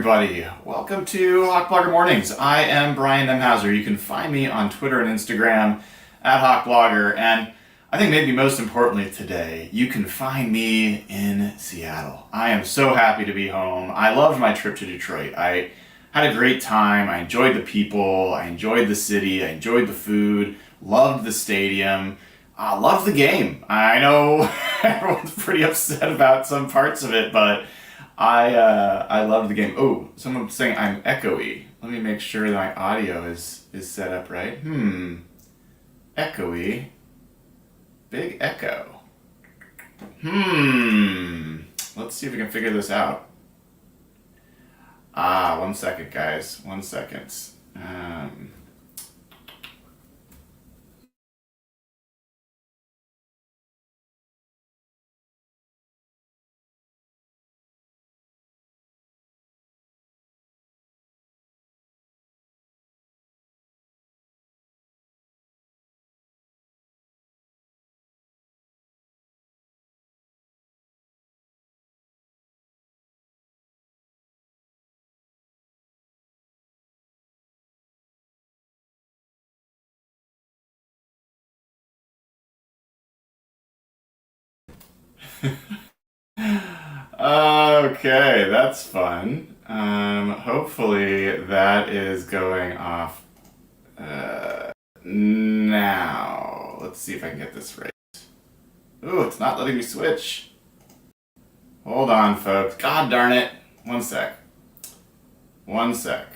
everybody. Welcome to Hawk Blogger Mornings. I am Brian Nemhauser. You can find me on Twitter and Instagram at Hawk Blogger. And I think maybe most importantly today, you can find me in Seattle. I am so happy to be home. I loved my trip to Detroit. I had a great time. I enjoyed the people. I enjoyed the city. I enjoyed the food. Loved the stadium. Loved the game. I know everyone's pretty upset about some parts of it, but I love the game. Oh, someone's saying I'm echoey. Let me make sure that my audio is set up right. Echoey. Big echo. Let's see if we can figure this out. 1 second, guys. 1 second. Okay, that's fun. Hopefully that is going off now. Let's see if I can get this right. Ooh, it's not letting me switch. Hold on, folks. God darn it. 1 sec. 1 sec.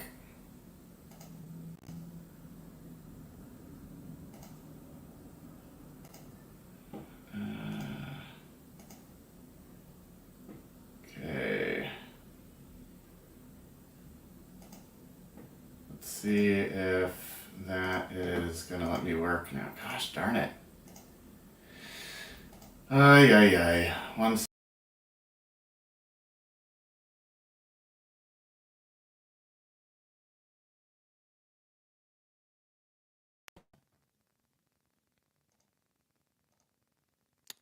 Okay. Let's see if that is gonna let me work now. Gosh darn it. Ay, ay, ay. 1 sec.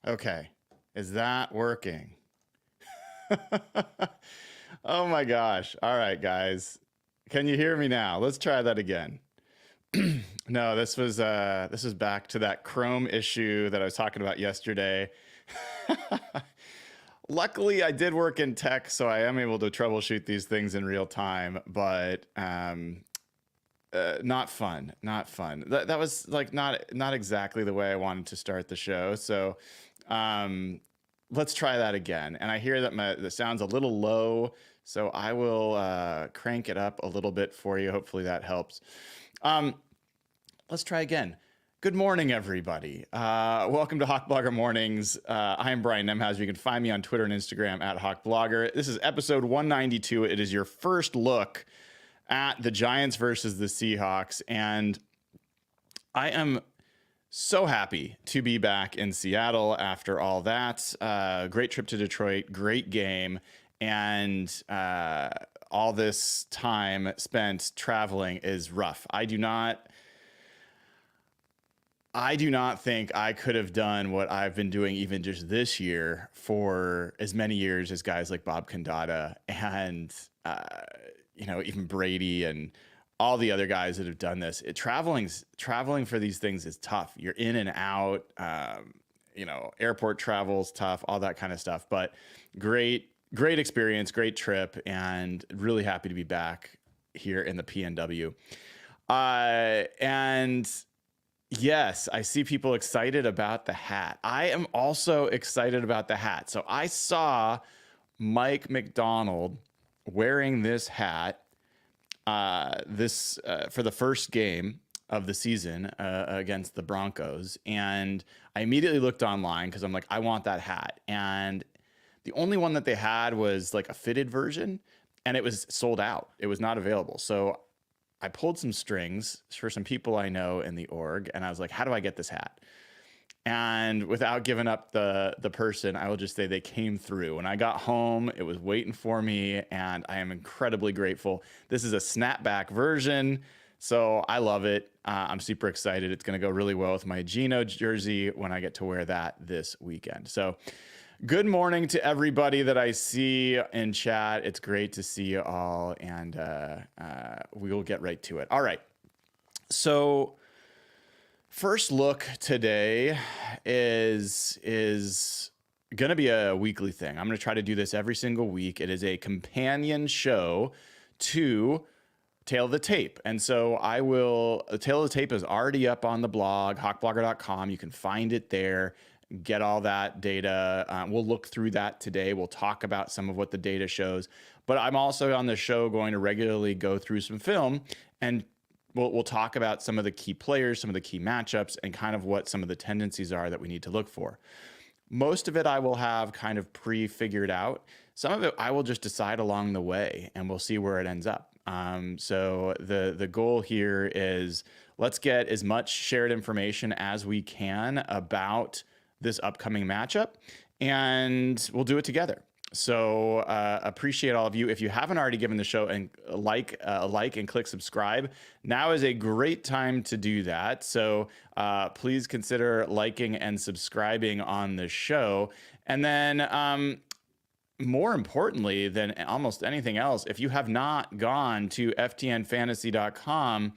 Okay. Is that working? Oh my gosh. All right, guys. Can you hear me now? Let's try that again. No, this was back to that Chrome issue that I was talking about yesterday. Luckily, I did work in tech, so I am able to troubleshoot these things in real time, but not fun. Not fun. That was like not exactly the way I wanted to start the show. So let's try that again. And I hear that the sound's a little low, so I will crank it up a little bit for you. Hopefully that helps. Let's try again. Good morning, everybody. Welcome to Hawk Blogger Mornings. I am Brian Nemhauser. You can find me on Twitter and Instagram at Hawk Blogger. This is episode 192. It is your first look at the Giants versus the Seahawks, and I am so happy to be back in Seattle after all that. Great trip to Detroit, great game, and all this time spent traveling is rough. I do not think I could have done what I've been doing even just this year for as many years as guys like Bob Condata and even Brady and all the other guys that have done this. Traveling for these things is tough. You're in and out. Airport travel's tough, all that kind of stuff. But great experience, great trip, and really happy to be back here in the PNW. And yes, I see people excited about the hat. I am also excited about the hat. So I saw Mike McDonald wearing this hat for the first game of the season against the Broncos. And I immediately looked online because I'm like, I want that hat. And the only one that they had was like a fitted version, and it was sold out. It was not available. So I pulled some strings for some people I know in the org, and I was like, how do I get this hat? And without giving up the person, I will just say they came through. When I got home, it was waiting for me, and I am incredibly grateful. This is a snapback version, so I love it. I'm super excited. It's going to go really well with my Geno jersey when I get to wear that this weekend. So Good morning to everybody that I see in chat. It's great to see you all, and we will get right to it. All right. So, first look today is going to be a weekly thing. I'm going to try to do this every single week. It is a companion show to Tail of the Tape. And so Tail of the Tape is already up on the blog, hawkblogger.com. You can find it there, get all that data. We'll look through that today. We'll talk about some of what the data shows. But I'm also on the show going to regularly go through some film, and we'll talk about some of the key players, some of the key matchups, and kind of what some of the tendencies are that we need to look for. Most of it I will have kind of pre-figured out. Some of it I will just decide along the way, and we'll see where it ends up. So the goal here is let's get as much shared information as we can about this upcoming matchup, and we'll do it together. So appreciate all of you. If you haven't already given the show a like and click subscribe, now is a great time to do that. So please consider liking and subscribing on the show. And then more importantly than almost anything else, if you have not gone to ftnfantasy.com,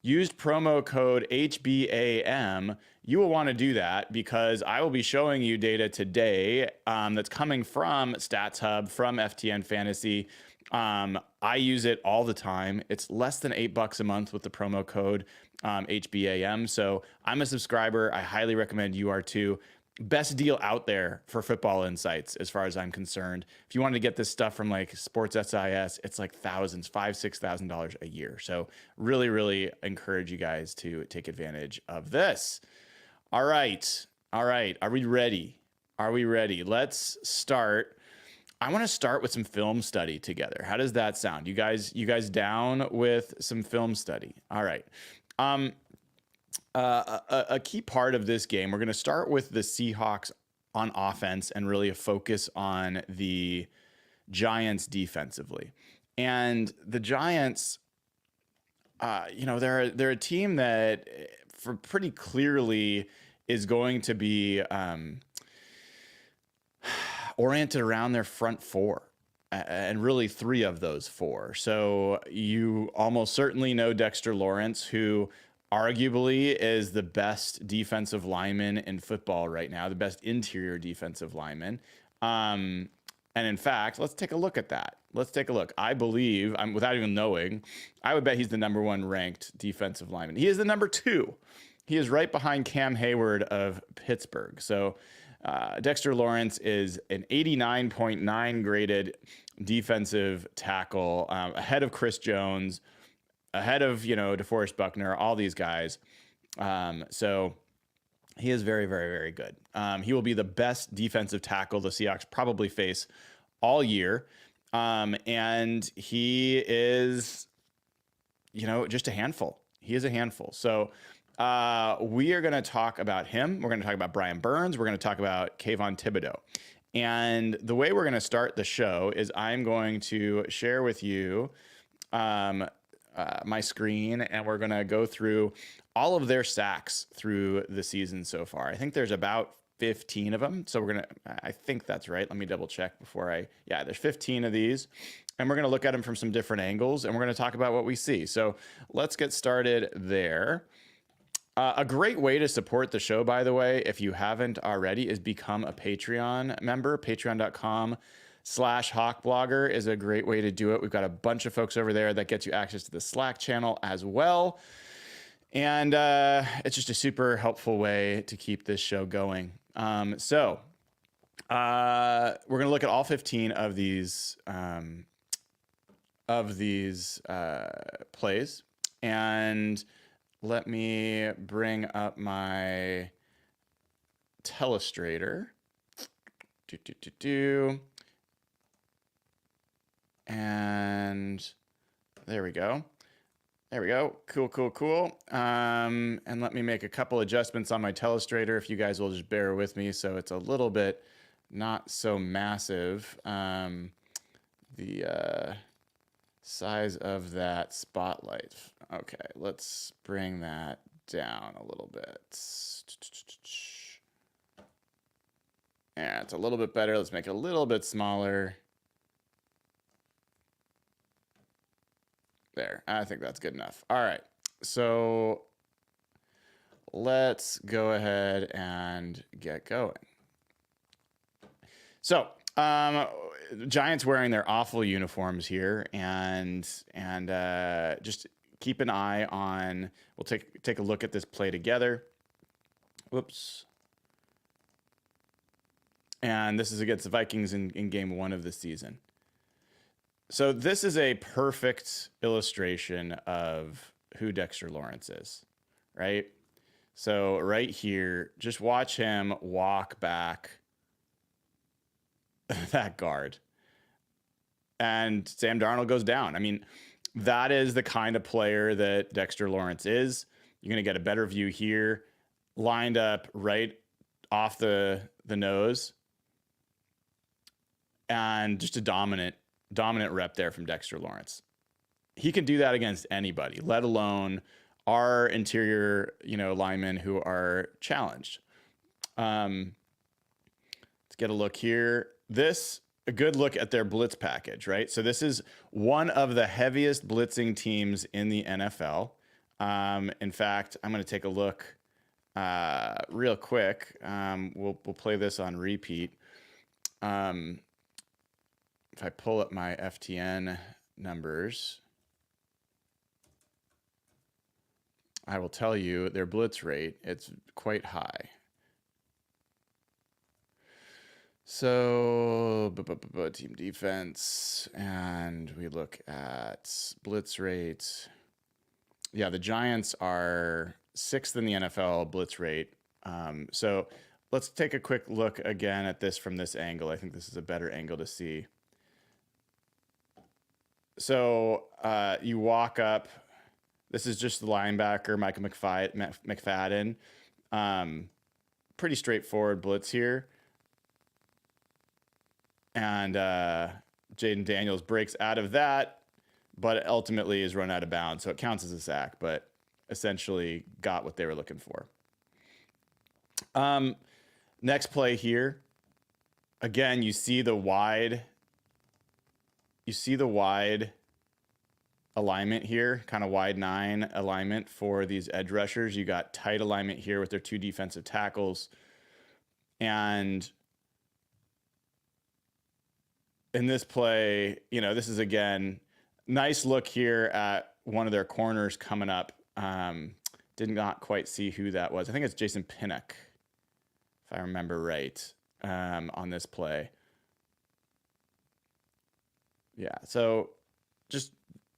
used promo code HBAM, you will want to do that because I will be showing you data today that's coming from Stats Hub, from FTN Fantasy. I use it all the time. It's less than $8 a month with the promo code HBAM. So I'm a subscriber. I highly recommend you are too. Best deal out there for football insights, as far as I'm concerned. If you wanted to get this stuff from like Sports SIS, it's like thousands, $5,000-$6,000 a year. So really, really encourage you guys to take advantage of this. All right. Are we ready? Let's start. I want to start with some film study together. How does that sound? You guys down with some film study? All right. A key part of this game, we're going to start with the Seahawks on offense and really focus on the Giants defensively. And the Giants, they're a team that for pretty clearly is going to be oriented around their front four, and really three of those four. So you almost certainly know Dexter Lawrence, who arguably is the best defensive lineman in football right now, the best interior defensive lineman. And in fact, let's take a look at that. Let's take a look. I believe, without even knowing, I would bet he's the #1 ranked defensive lineman. He is the #2. He is right behind Cam Hayward of Pittsburgh. So Dexter Lawrence is an 89.9 graded defensive tackle, ahead of Chris Jones, ahead of, DeForest Buckner, all these guys. So he is very, very, very good. He will be the best defensive tackle the Seahawks probably face all year. And he is, just a handful. He is a handful. So we are going to talk about him. We're going to talk about Brian Burns. We're going to talk about Kayvon Thibodeau. And the way we're going to start the show is I'm going to share with you my screen, and we're going to go through all of their sacks through the season so far. I think there's about 15 of them. So I think that's right. Let me double check before there's 15 of these, and we're going to look at them from some different angles, and we're going to talk about what we see. So let's get started there. A great way to support the show, by the way, if you haven't already, is become a Patreon member. Patreon.com/hawkblogger is a great way to do it. We've got a bunch of folks over there that gets you access to the Slack channel as well. And it's just a super helpful way to keep this show going. So we're going to look at all 15 of these plays. And let me bring up my telestrator. And there we go. Cool. And let me make a couple adjustments on my telestrator, if you guys will just bear with me. So it's a little bit not so massive. The size of that spotlight. Okay, let's bring that down a little bit. Yeah, it's a little bit better. Let's make it a little bit smaller. There, I think that's good enough. All right, so let's go ahead and get going. So, Giants wearing their awful uniforms here, and just keep an eye on. We'll take a look at this play together. Whoops. And this is against the Vikings in game 1 of the season. So this is a perfect illustration of who Dexter Lawrence is, right? So right here, just watch him walk back that guard. And Sam Darnold goes down. I mean, that is the kind of player that Dexter Lawrence is. You're going to get a better view here, lined up right off the nose. And just a dominant rep there from Dexter Lawrence. He can do that against anybody, let alone our interior, linemen who are challenged. Let's get a look here. A good look at their blitz package, right? So this is one of the heaviest blitzing teams in the NFL. In fact, I'm going to take a look real quick. We'll play this on repeat. If I pull up my FTN numbers, I will tell you their blitz rate, it's quite high. So, team defense, and we look at blitz rate. Yeah, the Giants are 6th in the NFL blitz rate. So let's take a quick look again at this from this angle. I think this is a better angle to see. So you walk up. This is just the linebacker, Micah McFadden. Pretty straightforward blitz here. And Jaden Daniels breaks out of that, but ultimately is run out of bounds. So it counts as a sack, but essentially got what they were looking for. Next play here. Again, you see the wide alignment here, kind of wide 9 alignment for these edge rushers. You got tight alignment here with their 2 defensive tackles. And in this play, this is, again, nice look here at one of their corners coming up. Did not quite see who that was. I think it's Jason Pinnock, if I remember right, on this play. Yeah, so just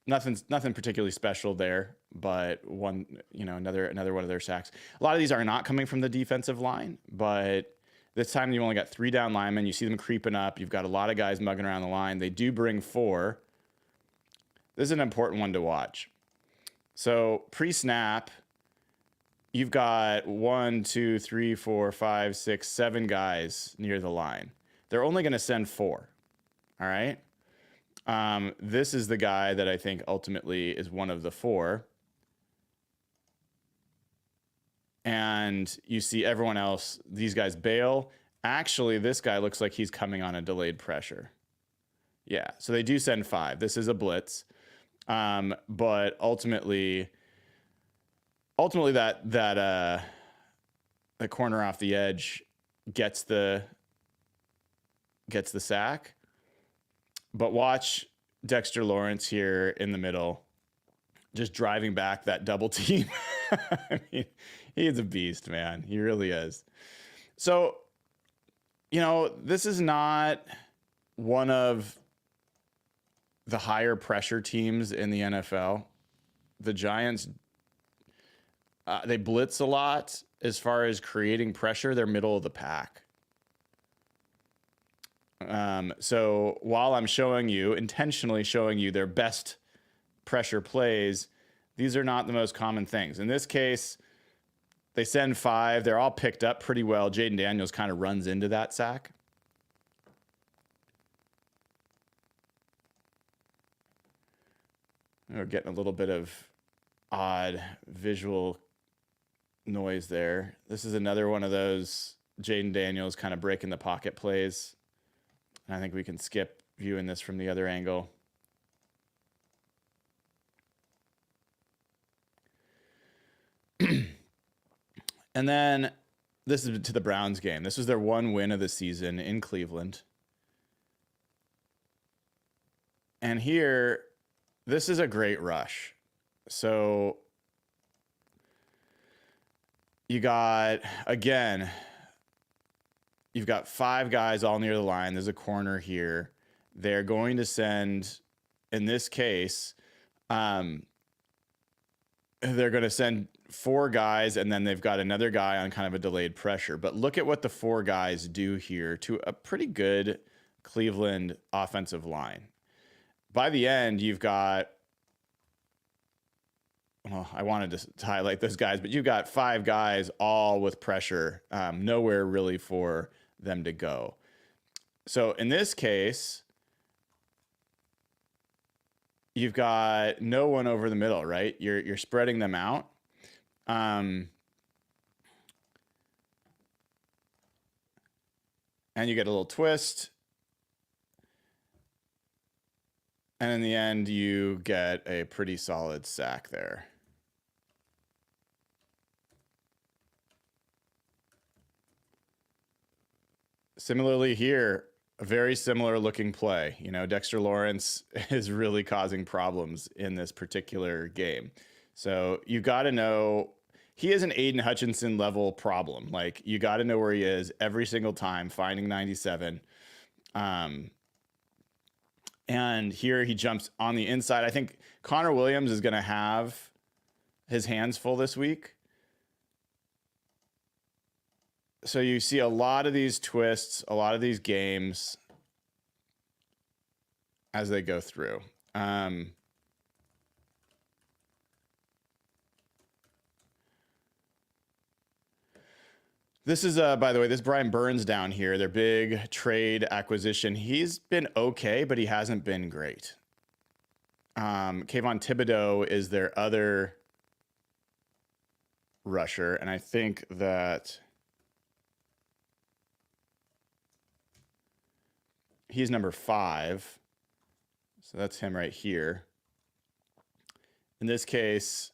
nothing particularly special there, but another one of their sacks. A lot of these are not coming from the defensive line, but this time you only got 3 down linemen. You see them creeping up. You've got a lot of guys mugging around the line. They do bring 4. This is an important one to watch. So pre-snap, you've got 1, 2, 3, 4, 5, 6, 7 guys near the line. They're only going to send 4. All right. This is the guy that I think ultimately is one of the 4. And you see everyone else, these guys bail. Actually, this guy looks like he's coming on a delayed pressure. Yeah, so they do send 5. This is a blitz. But ultimately that corner off the edge gets the sack. But watch Dexter Lawrence here in the middle, just driving back that double team. I mean, he is a beast, man. He really is. So, this is not one of the higher pressure teams in the NFL. The Giants, they blitz a lot as far as creating pressure. They're middle of the pack. So while I'm intentionally showing you their best pressure plays, these are not the most common things. In this case, they send 5. They're all picked up pretty well. Jaden Daniels kind of runs into that sack. We're getting a little bit of odd visual noise there. This is another one of those Jaden Daniels kind of breaking the pocket plays. And I think we can skip viewing this from the other angle. And then this is to the Browns game. This was their one win of the season in Cleveland. And here, this is a great rush. So you got, again, you've got 5 guys all near the line. There's a corner here. They're going to send, in this case, they're going to send 4 guys, and then they've got another guy on kind of a delayed pressure. But look at what the 4 guys do here to a pretty good Cleveland offensive line. By the end, you've got, well, I wanted to highlight those guys, but you've got 5 guys all with pressure, nowhere really for them to go. So in this case, you've got no one over the middle, right? You're spreading them out. And you get a little twist. And in the end, you get a pretty solid sack there. Similarly here, a very similar looking play. You know, Dexter Lawrence is really causing problems in this particular game. So you got to know, he is an Aiden Hutchinson level problem. Like, you got to know where he is every single time, finding 97. And here he jumps on the inside. I think Connor Williams is going to have his hands full this week. So you see a lot of these twists, a lot of these games as they go through. This is, by the way, this is Brian Burns down here, their big trade acquisition. He's been okay, but he hasn't been great. Kayvon Thibodeau is their other rusher, and I think that he's number 5. So that's him right here. In this case,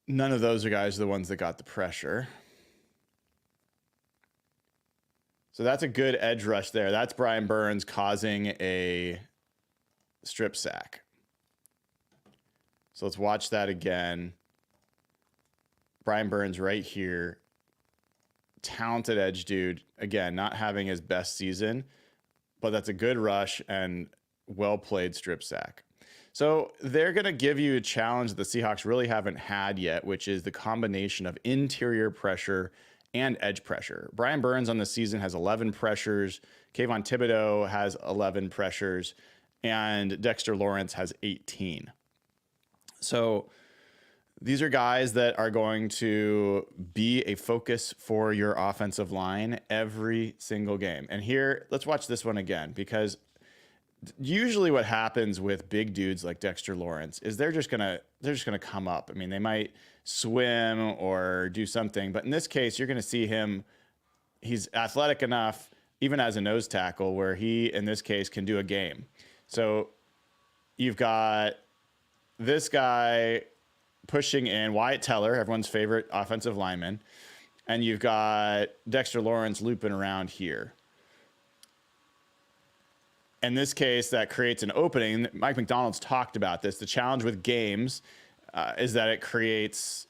none of those guys are the ones that got the pressure. So that's a good edge rush there. That's Brian Burns causing a strip sack. So let's watch that again. Brian Burns right here. Talented edge dude. Again, not having his best season, but that's a good rush and well-played strip sack. So they're going to give you a challenge that the Seahawks really haven't had yet, which is the combination of interior pressure and edge pressure. Brian Burns on the season has 11 pressures. Kayvon Thibodeau has 11 pressures. And Dexter Lawrence has 18. So these are guys that are going to be a focus for your offensive line every single game. And here, let's watch this one again, because usually what happens with big dudes like Dexter Lawrence is they're just gonna come up. I mean, they might swim or do something, but in this case, you're gonna see him. He's athletic enough, even as a nose tackle, where he, in this case, can do a game. So you've got this guy pushing in, Wyatt Teller, everyone's favorite offensive lineman, and you've got Dexter Lawrence looping around here. In this case, that creates an opening. Mike McDonald's talked about this. The challenge with games is that it creates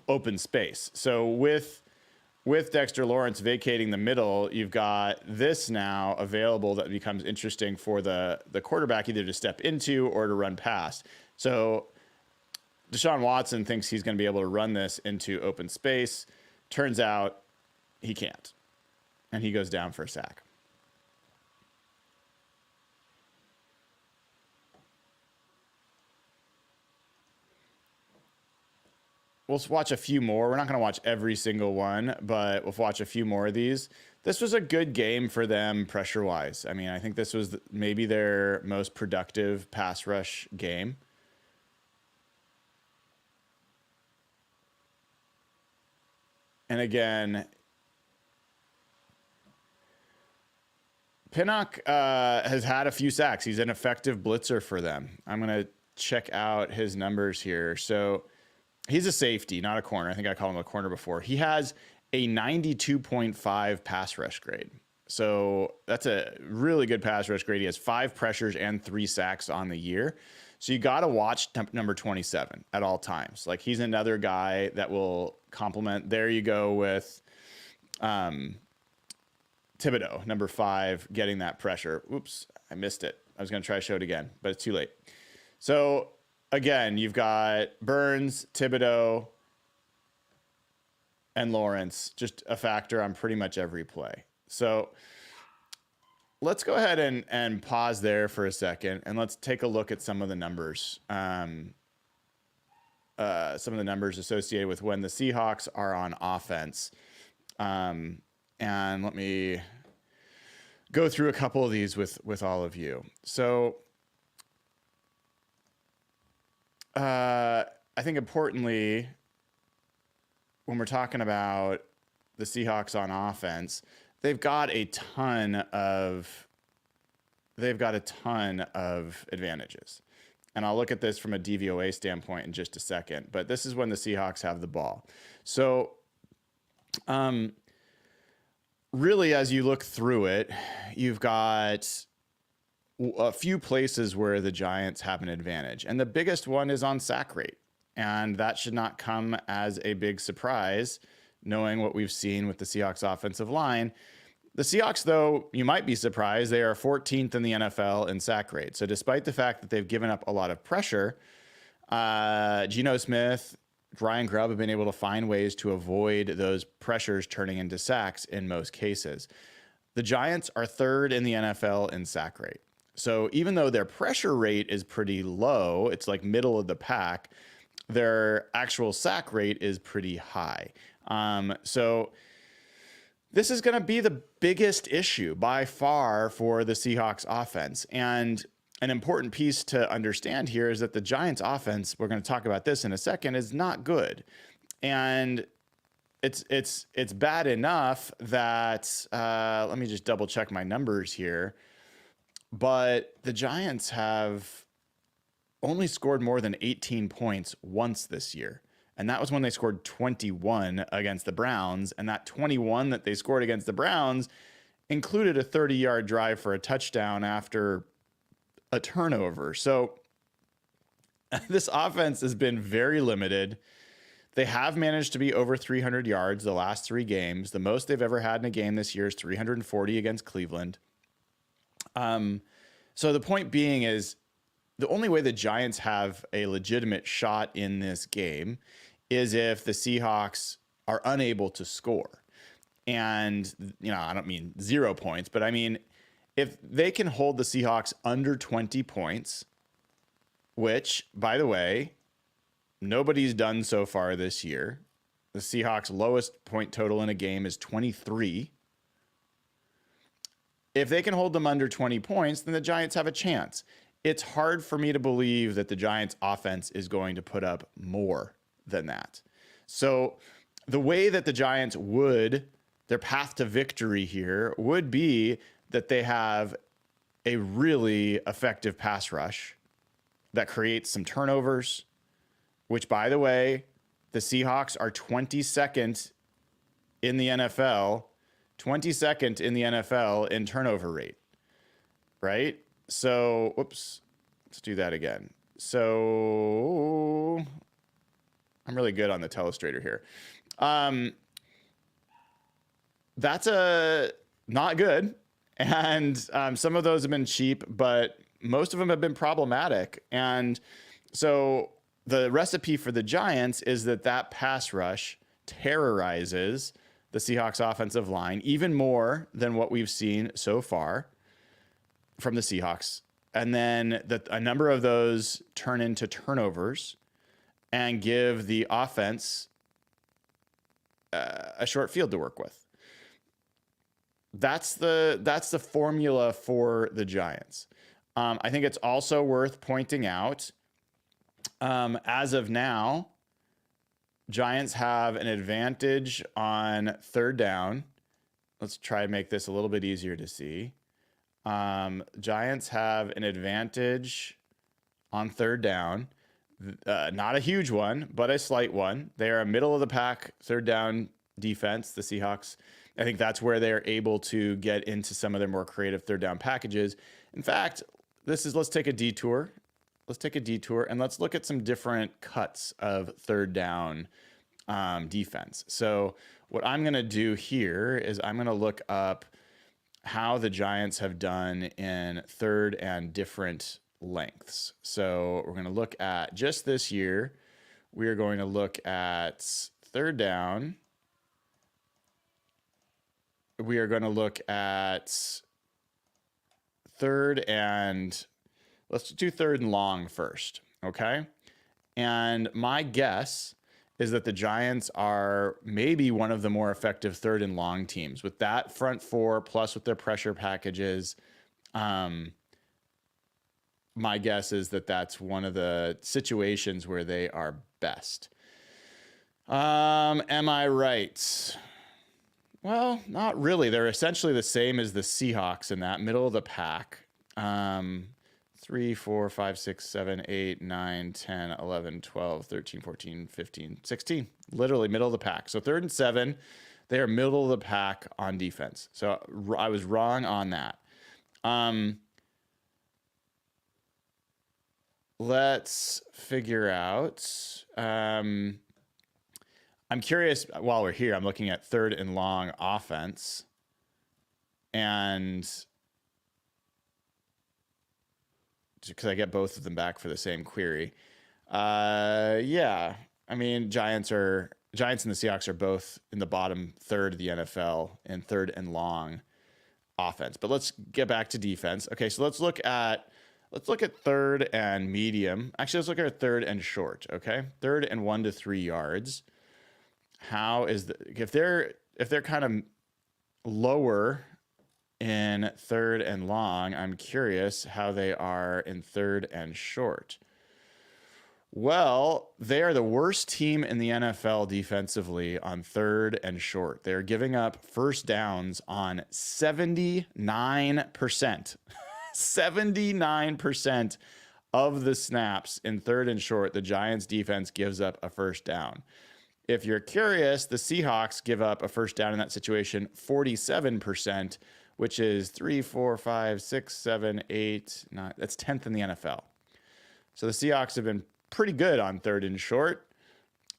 open space. So with Dexter Lawrence vacating the middle, you've got this now available that becomes interesting for the quarterback either to step into or to run past. So Deshaun Watson thinks he's going to be able to run this into open space. Turns out he can't, and he goes down for a sack. We'll watch a few more. We're not going to watch every single one, but we'll watch a few more of these. This was a good game for them pressure-wise. I mean, I think this was maybe their most productive pass rush game. And again, Pinnock has had a few sacks. He's an effective blitzer for them. I'm going to check out his numbers here. So he's a safety, not a corner. I think I called him a corner before. He has a 92.5 pass rush grade. So that's a really good pass rush grade. He has 5 pressures and 3 sacks on the year. So you got to watch number 27 at all times. Like, he's another guy that will complement. There you go with Thibodeau, number 5, getting that pressure. Oops, I missed it. I was going to try to show it again, but it's too late. So again, you've got Burns, Thibodeau, and Lawrence, just a factor on pretty much every play. So let's go ahead and pause there for a second, and let's take a look at some of the numbers. Some of the numbers associated with when the Seahawks are on offense. And let me go through a couple of these with all of you. So I think importantly, when we're talking about the Seahawks on offense, they've got a ton of advantages. And I'll look at this from a DVOA standpoint in just a second, but this is when the Seahawks have the ball. So really, as you look through it, you've got a few places where the Giants have an advantage. And the biggest one is on sack rate. And that should not come as a big surprise, knowing what we've seen with the Seahawks offensive line. The Seahawks, though, you might be surprised, they are 14th in the NFL in sack rate. So despite the fact that they've given up a lot of pressure, Geno Smith, Ryan Grubb have been able to find ways to avoid those pressures turning into sacks in most cases. The Giants are 3rd in the NFL in sack rate. So even though their pressure rate is pretty low, it's like middle of the pack, their actual sack rate is pretty high. So this is going to be the biggest issue by far for the Seahawks offense. And an important piece to understand here is that the Giants offense, we're going to talk about this in a second, is not good. And it's bad enough that, let me just double check my numbers here. But the Giants have only scored more than 18 points once this year. And that was when they scored 21 against the Browns. And that 21 that they scored against the Browns included a 30-yard drive for a touchdown after a turnover. So this offense has been very limited. They have managed to be over 300 yards the last 3 games. The most they've ever had in a game this year is 340 against Cleveland. So the point being is the only way the Giants have a legitimate shot in this game is if the Seahawks are unable to score. And, you know, I don't mean 0 points, but I mean, if they can hold the Seahawks under 20 points, which, by the way, nobody's done so far this year. The Seahawks' lowest point total in a game is 23. If they can hold them under 20 points, then the Giants have a chance. It's hard for me to believe that the Giants' offense is going to put up more than that. So the way that the Giants their path to victory here would be that they have a really effective pass rush that creates some turnovers, which, by the way, the Seahawks are 22nd in the NFL, 22nd in the NFL in turnover rate, right? So, whoops, let's do that again. So I'm really good on the telestrator here. That's not good. And some of those have been cheap, but most of them have been problematic. And so the recipe for the Giants is that pass rush terrorizes the Seahawks offensive line even more than what we've seen so far from the Seahawks. And then a number of those turn into turnovers and give the offense a short field to work with. That's the formula for the Giants. I think it's also worth pointing out, as of now, Giants have an advantage on third down. Let's try and make this a little bit easier to see. Giants have an advantage on third down. Not a huge one, but a slight one. They are a middle of the pack third down defense, the Seahawks. I think that's where they're able to get into some of their more creative third down packages. In fact, let's take a detour. Let's take a detour and let's look at some different cuts of third down defense. So what I'm going to do here is I'm going to look up how the Giants have done in third and different lengths. So we're going to look at just this year. We are going to look at third down. We are going to look at third and let's do third and long first. Okay. And my guess is that the Giants are maybe one of the more effective third and long teams with that front four, plus with their pressure packages. My guess is that that's one of the situations where they are best. Am I right? Well, not really. They're essentially the same as the Seahawks in that middle of the pack. 3, 4, 5, 6, 7, 8, 9, 10, 11, 12, 13, 14, 15, 16. Literally middle of the pack. So 3rd and 7, they are middle of the pack on defense. So I was wrong on that. Let's figure out. I'm curious, while we're here, I'm looking at third and long offense. And because I get both of them back for the same query. Yeah, I mean, Giants and the Seahawks are both in the bottom third of the NFL in third and long offense. But let's get back to defense. Okay, so let's look at third and medium. Actually, let's look at third and short. Okay, third and 1 to 3 yards. How is if they're kind of lower in third and long, I'm curious how they are in third and short. Well, they are the worst team in the NFL defensively on third and short. They're giving up first downs on 79%. 79% of the snaps in third and short, the Giants defense gives up a first down. If you're curious, the Seahawks give up a first down in that situation 47%, which is 3, 4, 5, 6, 7, 8, 9. That's 10th in the NFL. So the Seahawks have been pretty good on third and short.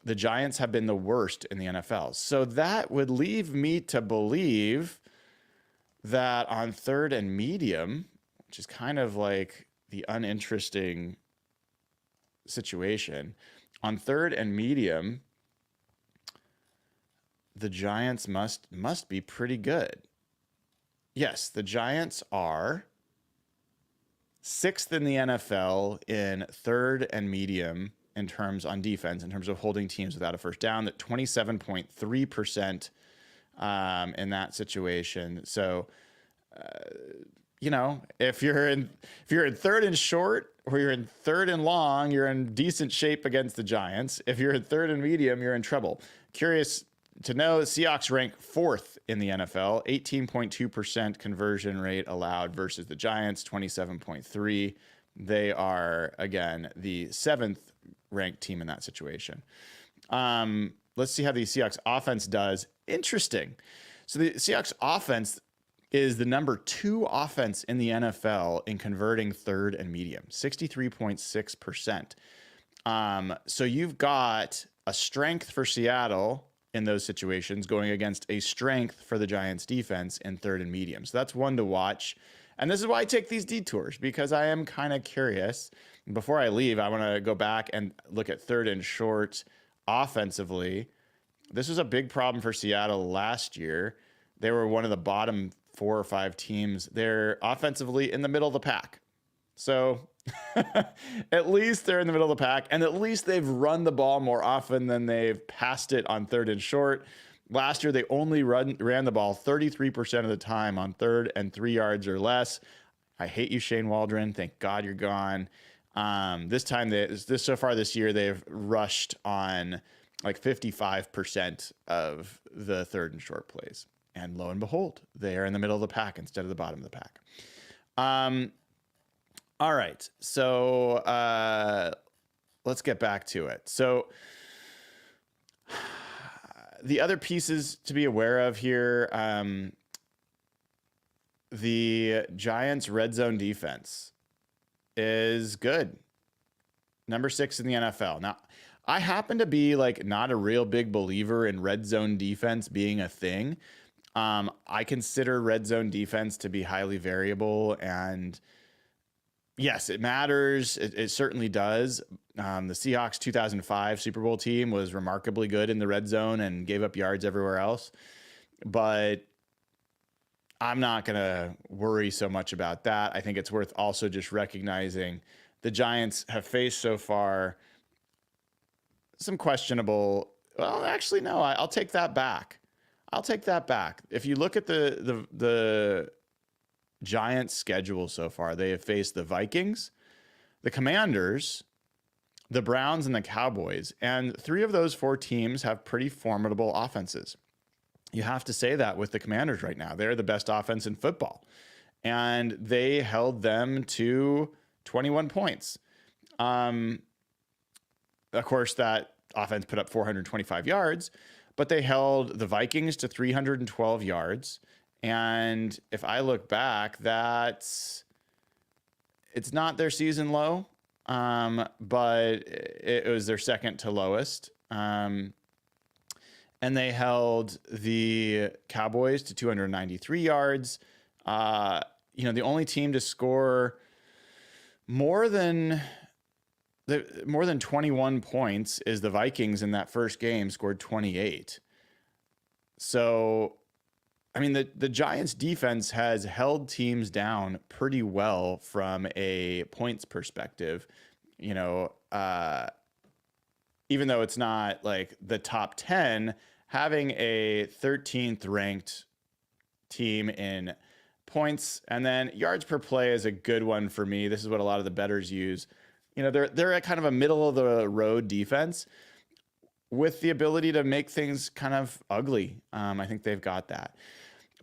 The Giants have been the worst in the NFL. So that would leave me to believe that on third and medium, which is kind of like the uninteresting situation, on third and medium, the Giants must be pretty good. Yes, the Giants are 6th in the NFL in third and medium in terms on defense, in terms of holding teams without a first down, at 27.3% in that situation. So, if you're in third and short or you're in third and long, you're in decent shape against the Giants. If you're in third and medium, you're in trouble. Curious to know, Seahawks rank 4th in the NFL, 18.2% conversion rate allowed versus the Giants, 27.3%. They are, again, the 7th ranked team in that situation. Let's see how the Seahawks offense does. Interesting. So the Seahawks offense is the number 2 offense in the NFL in converting third and medium, 63.6%. So you've got a strength for Seattle in those situations going against a strength for the Giants defense in third and medium. So that's one to watch. And this is why I take these detours, because I am kind of curious. Before I leave, I want to go back and look at third and short offensively. This was a big problem for Seattle last year. They were one of the bottom 4 or 5 teams. They're offensively in the middle of the pack. So at least they're in the middle of the pack, and at least they've run the ball more often than they've passed it on third and short. Last year, they only ran the ball 33% of the time on third and 3 yards or less. I hate you, Shane Waldron. Thank God you're gone. So far this year, they've rushed on like 55% of the third and short plays. And lo and behold, they are in the middle of the pack instead of the bottom of the pack. All right. So let's get back to it. So the other pieces to be aware of here, the Giants' red zone defense is good. Number 6 in the NFL. Now, I happen to be like not a real big believer in red zone defense being a thing. I consider red zone defense to be highly variable, and yes, it matters. It certainly does. The Seahawks 2005 Super Bowl team was remarkably good in the red zone and gave up yards everywhere else. But I'm not going to worry so much about that. I think it's worth also just recognizing the Giants have faced so far some questionable. Well, actually, no, I'll take that back. I'll take that back. If you look at the Giants' schedule so far, they have faced the Vikings, the Commanders, the Browns, and the Cowboys. And 3 of those 4 teams have pretty formidable offenses. You have to say that with the Commanders right now. They're the best offense in football. And they held them to 21 points. Of course, that offense put up 425 yards, but they held the Vikings to 312 yards. And if I look back, it's not their season low, but it was their second to lowest. And they held the Cowboys to 293 yards. The only team to score more than 21 points is the Vikings in that first game, scored 28. So, I mean, the Giants defense has held teams down pretty well from a points perspective, even though it's not like the top 10, having a 13th ranked team in points and then yards per play is a good one for me. This is what a lot of the bettors use. They're at kind of a middle of the road defense with the ability to make things kind of ugly. I think they've got that.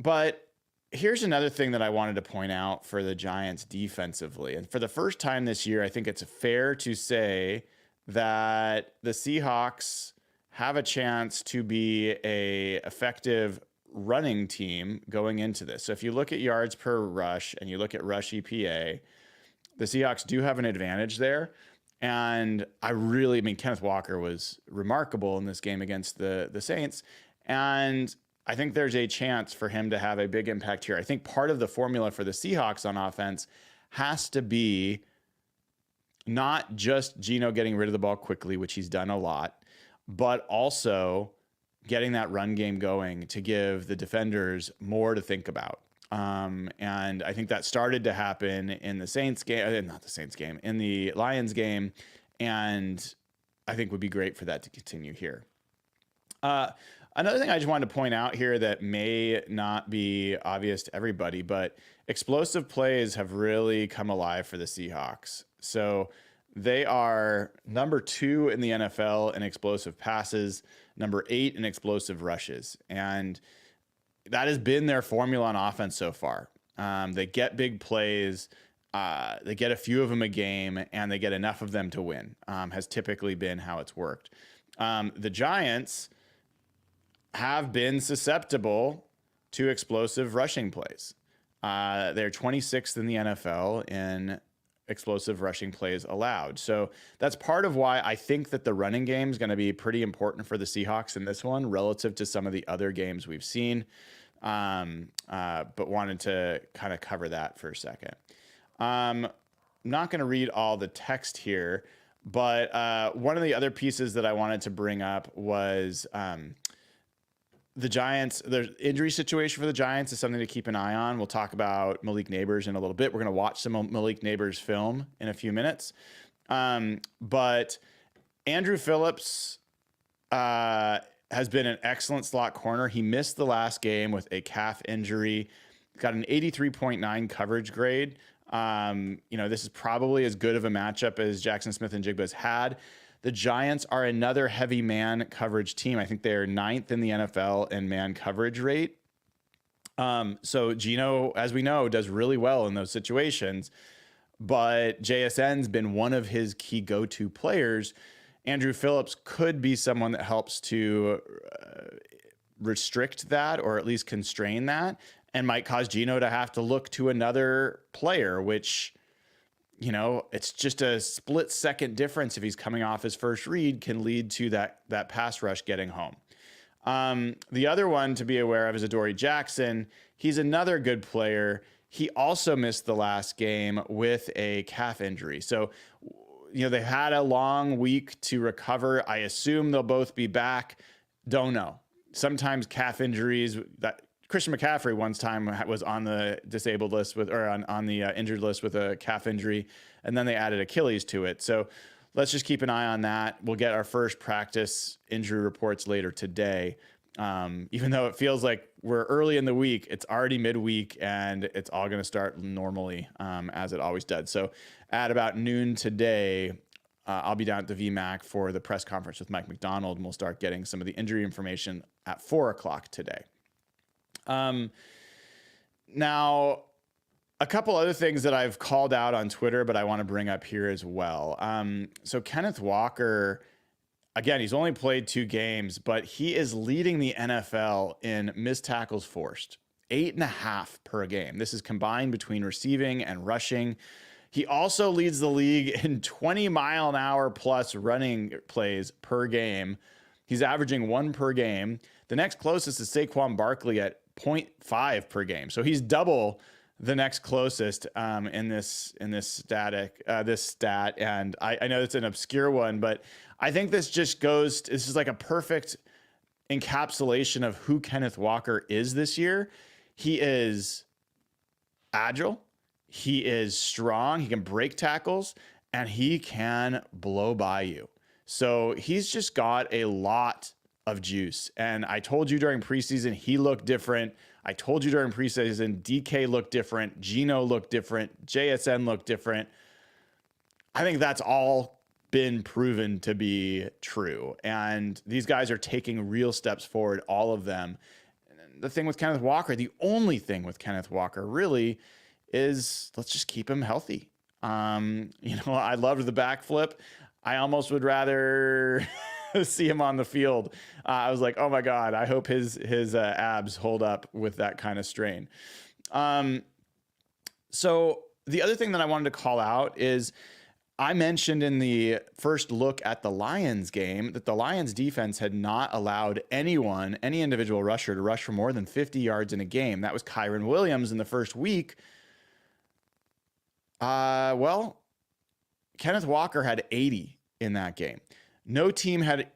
But here's another thing that I wanted to point out for the Giants defensively. And for the first time this year, I think it's fair to say that the Seahawks have a chance to be a effective running team going into this. So if you look at yards per rush and you look at rush EPA, the Seahawks do have an advantage there. And Kenneth Walker was remarkable in this game against the Saints. And I think there's a chance for him to have a big impact here. I think part of the formula for the Seahawks on offense has to be not just Geno getting rid of the ball quickly, which he's done a lot, but also getting that run game going to give the defenders more to think about. And I think that started to happen in the Saints game, in the Lions game. And I think would be great for that to continue here. Another thing I just wanted to point out here that may not be obvious to everybody, but explosive plays have really come alive for the Seahawks. So they are number 2 in the NFL in explosive passes, number 8 in explosive rushes. And that has been their formula on offense so far. They get big plays, they get a few of them a game, and they get enough of them to win, has typically been how it's worked. The Giants have been susceptible to explosive rushing plays. They're 26th in the NFL in explosive rushing plays allowed. So that's part of why I think that the running game is going to be pretty important for the Seahawks in this one relative to some of the other games we've seen. But wanted to kind of cover that for a second. I'm not going to read all the text here, but one of the other pieces that I wanted to bring up was the Giants, the injury situation for the Giants is something to keep an eye on. We'll talk about Malik Nabers in a little bit. We're going to watch some Malik Nabers film in a few minutes. But Andrew Phillips has been an excellent slot corner. He missed the last game with a calf injury, got an 83.9 coverage grade. This is probably as good of a matchup as Jackson Smith and Jigba's had. The Giants are another heavy man coverage team. I think they are 9th in the NFL in man coverage rate. So Geno, as we know, does really well in those situations, but JSN's been one of his key go-to players. Andrew Phillips could be someone that helps to restrict that, or at least constrain that, and might cause Geno to have to look to another player, which, you know, it's just a split second difference if he's coming off his first read, can lead to that pass rush getting home. The other one to be aware of is Adoree Jackson. He's another good player. He also missed the last game with a calf injury. So, you know, they had a long week to recover. I assume they'll both be back. Don't know. Sometimes calf injuries, that Christian McCaffrey one time was on the disabled list with, or on the injured list with a calf injury, and then they added Achilles to it. So let's just keep an eye on that. We'll get our first practice injury reports later today. Even though it feels like we're early in the week, it's already midweek and it's all going to start normally, as it always does. So at about noon today, I'll be down at the VMAC for the press conference with Mike McDonald, and we'll start getting some of the injury information at 4 o'clock today. Now, a couple other things that I've called out on Twitter, but I want to bring up here as well. So Kenneth Walker, again, he's only played 2 games, but he is leading the NFL in missed tackles forced, 8.5 per game. This is combined between receiving and rushing. He also leads the league in 20-mile-an-hour plus running plays per game. He's averaging 1 per game. The next closest is Saquon Barkley at 0.5 per game. So he's double the next closest in this stat. And I know it's an obscure one, but I think this is like a perfect encapsulation of who Kenneth Walker is this year. He is agile. He is strong. He can break tackles, and he can blow by you. So he's just got a lot of juice. And I told you during preseason, he looked different. I told you during preseason, DK looked different. Geno looked different. JSN looked different. I think that's all been proven to be true. And these guys are taking real steps forward, all of them. And the thing with Kenneth Walker, the only thing with Kenneth Walker really is, let's just keep him healthy. I loved the backflip. I almost would rather see him on the field. I was like, oh my God, I hope his abs hold up with that kind of strain. So the other thing that I wanted to call out is, I mentioned in the first look at the Lions game that the Lions defense had not allowed any individual rusher to rush for more than 50 yards in a game. That was Kyren Williams in the first week. Well, Kenneth Walker had 80 in that game. No team had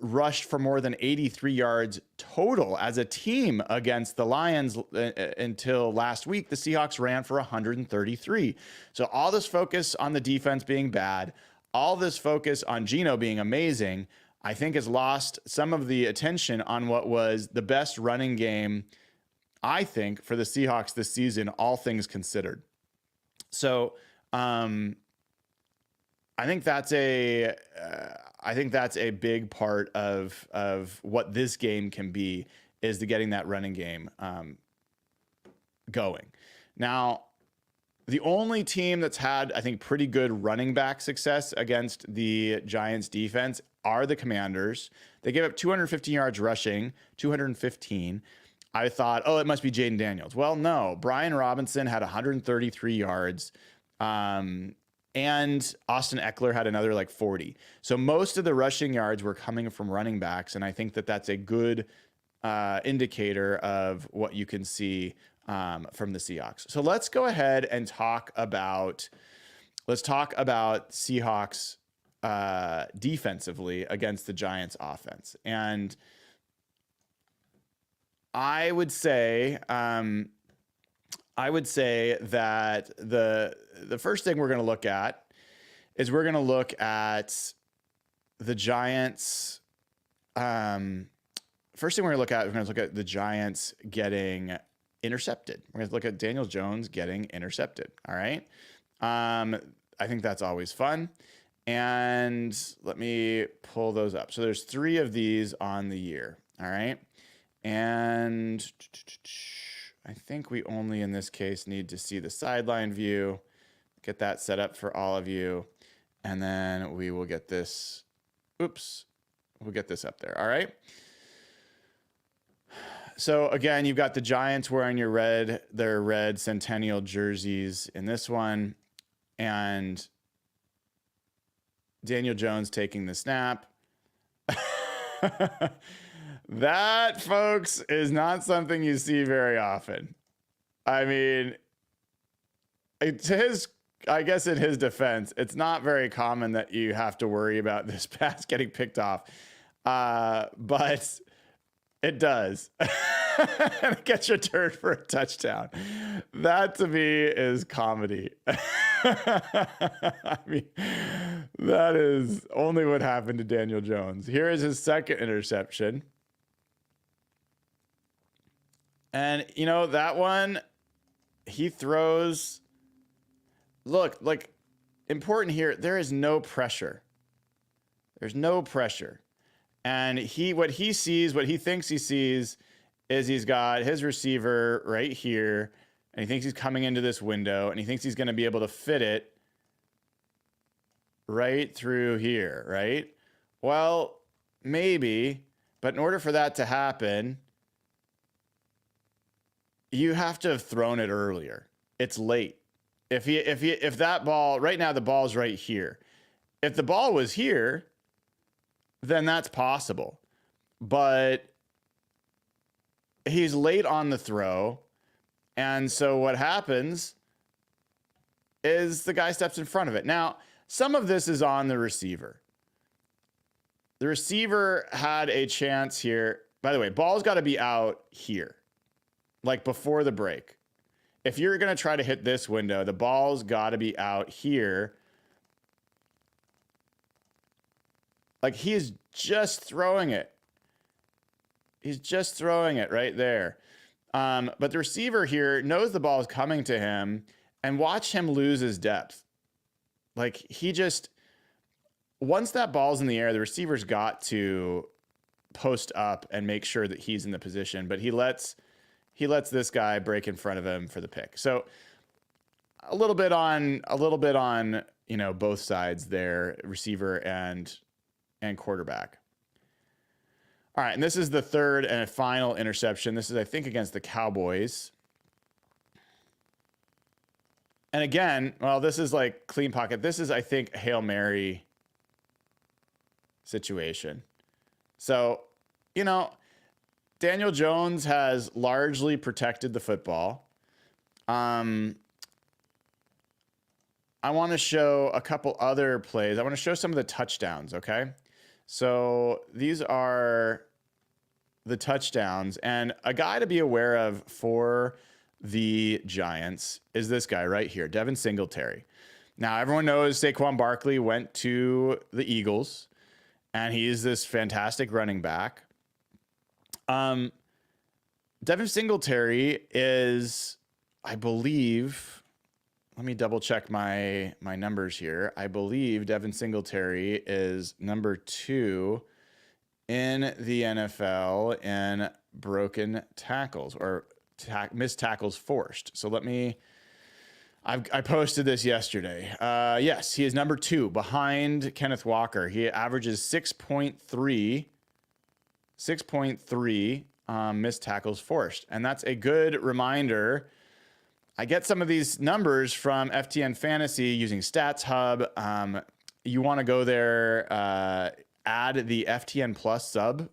rushed for more than 83 yards total as a team against the Lions until last week. The Seahawks ran for 133. So all this focus on the defense being bad, all this focus on Geno being amazing, I think has lost some of the attention on what was the best running game, I think, for the Seahawks this season, all things considered. So I think that's a big part of what this game can be, is the getting that running game going. Now, the only team that's had, I think, pretty good running back success against the Giants defense are the Commanders. They gave up 215 yards rushing, 215. I thought, oh, it must be Jaden Daniels. Well, no. Brian Robinson had 133 yards. And Austin Eckler had another 40. So most of the rushing yards were coming from running backs. And I think that that's a good indicator of what you can see from the Seahawks. So let's go ahead and talk about Seahawks defensively against the Giants offense. And I would say that the first thing we're going to look at is the Giants. First thing we're going to look at the Giants getting intercepted. We're going to look at Daniel Jones getting intercepted. All right. I think that's always fun. And let me pull those up. So there's 3 of these on the year. All right. And I think we only in this case need to see the sideline view, get that set up for all of you. And then we will get this, we'll get this up there. All right. So again, you've got the Giants wearing their red Centennial jerseys in this one. And Daniel Jones taking the snap. That, folks, is not something you see very often. I mean, I guess in his defense, it's not very common that you have to worry about this pass getting picked off. But it does. And it gets returned for a touchdown. That to me is comedy. I mean, that is only what happened to Daniel Jones. Here is his second interception. And, you know, that one, he throws. Look, like, important here, there is no pressure. There's no pressure. And what he thinks he sees is he's got his receiver right here, and he thinks he's coming into this window, and he thinks he's going to be able to fit it right through here, right? Well, maybe, but in order for that to happen, you have to have thrown it earlier. It's late. If that ball, right now the ball's right here. If the ball was here, then that's possible. But he's late on the throw. And so what happens is the guy steps in front of it. Now, some of this is on the receiver. The receiver had a chance here. By the way, ball's got to be out here, like before the break. If you're going to try to hit this window, the ball's got to be out here. Like, he's just throwing it. He's just throwing it right there. But the receiver here knows the ball is coming to him, and watch him lose his depth. Like, once that ball's in the air, the receiver's got to post up and make sure that he's in the position, but he lets this guy break in front of him for the pick. So a little bit on, you know, both sides there, receiver and quarterback. All right, and this is the third and final interception. This is, I think, against the Cowboys. And again, well, this is like clean pocket. This is, I think, a Hail Mary situation. So, you know, Daniel Jones has largely protected the football. I want to show a couple other plays. I want to show some of the touchdowns, okay? So these are the touchdowns. And a guy to be aware of for the Giants is this guy right here, Devin Singletary. Now, everyone knows Saquon Barkley went to the Eagles, and he's this fantastic running back. Devin Singletary is, I believe, let me double check my numbers here. I believe Devin Singletary is number 2 in the NFL in broken tackles or missed tackles forced. So I posted this yesterday. Yes, he is number 2 behind Kenneth Walker. He averages 6.3 missed tackles forced. And that's a good reminder. I get some of these numbers from FTN Fantasy using Stats Hub. You want to go there, add the FTN Plus sub,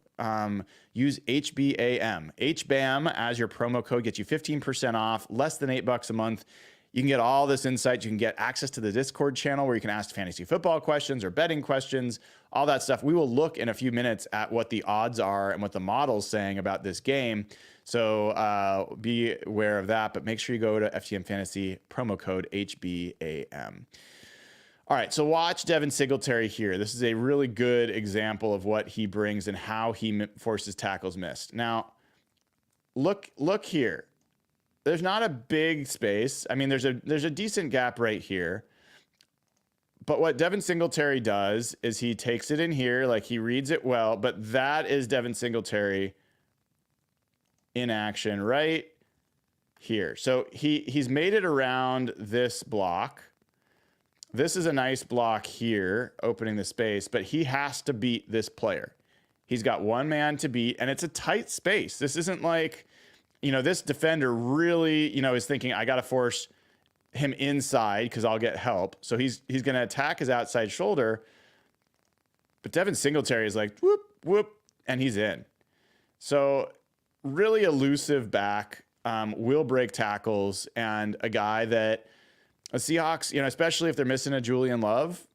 use HBAM. HBAM as your promo code gets you 15% off, less than $8 a month. You can get all this insight. You can get access to the Discord channel where you can ask fantasy football questions or betting questions, all that stuff. We will look in a few minutes at what the odds are and what the model's saying about this game. So be aware of that, but make sure you go to FTN Fantasy, promo code HBAM. All right, so watch Devin Singletary here. This is a really good example of what he brings and how he forces tackles missed. Now, look here. There's not a big space. I mean, there's a decent gap right here. But what Devin Singletary does is he takes it in here, like he reads it well, but that is Devin Singletary in action right here. So he's made it around this block. This is a nice block here, opening the space, but he has to beat this player. He's got one man to beat, and it's a tight space. This isn't like, this defender really, is thinking, I got to force him inside because I'll get help. So he's going to attack his outside shoulder. But Devin Singletary is like, whoop, whoop, and he's in. So really elusive back, will break tackles, and a guy that a Seahawks, especially if they're missing a Julian Love,